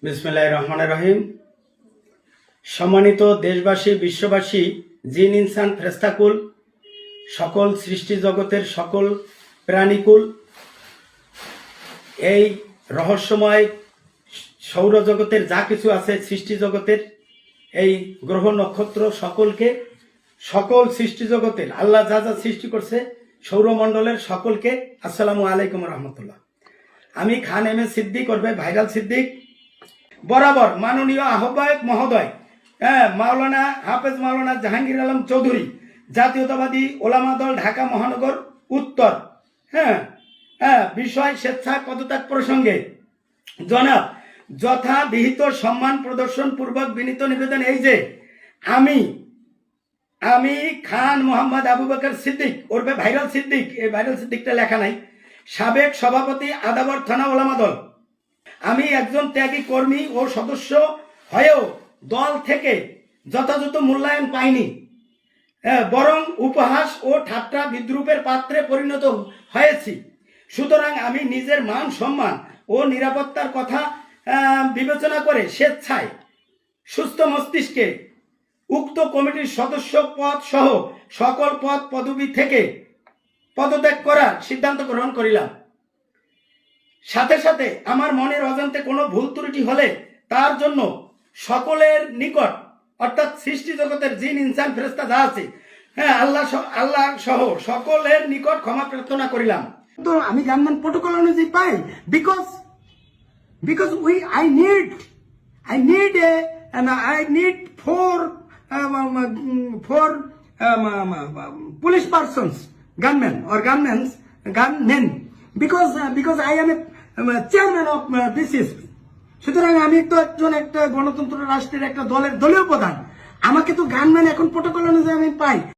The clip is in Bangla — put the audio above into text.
বিসমিল্লাহির রহমানির রহিম। সম্মানিত দেশবাসী, বিশ্ববাসী, জিন ইনসান ফেরেশতাকুল, সকল সৃষ্টি জগতের সকল প্রাণীকুল, এই রহস্যময় সৌরজগতের যা কিছু আছে সৃষ্টি জগতের, এই গ্রহ নক্ষত্র সকলকে, সকল সৃষ্টি জগতের আল্লাহ যা যা সৃষ্টি করছে সৌরমণ্ডলের সকলকে আসসালামু আলাইকুম রহমতুল্লাহ। আমি খান এম এ সিদ্দিক করবে ভাইরাল সিদ্দিক, বরাবর মাননীয় আহ্বায়ক মহোদয় মাওলানা হাফেজ মাওলানা জাহাঙ্গীর আলম চৌধুরী, জাতীয়তাবাদী ওলামা দল, ঢাকা মহানগর উত্তর, বিষয় স্বেচ্ছায় পদত্যাগ প্রসঙ্গে জনাব যথাবিহিত সম্মান প্রদর্শন পূর্বক বিনীত নিবেদন এই যে আমি খান মোহাম্মদ আবু বকর সিদ্দিক ওরফে ভাইরাল সিদ্দিক, এই ভাইরাল সিদ্দিকটা লেখা নাই, সাবেক সভাপতি আদাবর থানা ওলামা দল, আমি একজন ত্যাগী কর্মী ও সদস্য হয়েও দল থেকে যথাযথ মূল্যায়ন পাইনি, বরং উপহাস ও ঠাট্টা বিদ্রুপের পাত্রে পরিণত হয়েছি। সুতরাং আমি নিজের মান সম্মান ও নিরাপত্তার কথা বিবেচনা করে স্বেচ্ছায় সুস্থ মস্তিষ্কে উক্ত কমিটির সদস্য পদ সহ সকল পদ পদবি থেকে পদত্যাগ করার সিদ্ধান্ত গ্রহণ করিলাম। সাথে সাথে আমার মনের অজান্তে কোনো ভুল ত্রুটি হলে তার জন্য সকলের নিকট, অর্থাৎ সৃষ্টি জগতের জিন ইনসান ফেরেশতা যা আছে, আল্লাহ সহ সকলের নিকট ক্ষমা প্রার্থনা করিলাম। তো আমি গানমান প্রোটোকল অনুযায়ী পাই, because I need four police persons, gunmen, because I am a chairman of BCSP. সুতরাং আমি তো একটা গণতন্ত্র রাষ্ট্রের একটা দলীয় প্রধান, আমাকে তো গানম্যান এখন প্রোটোকল অনুযায়ী আমি পাই।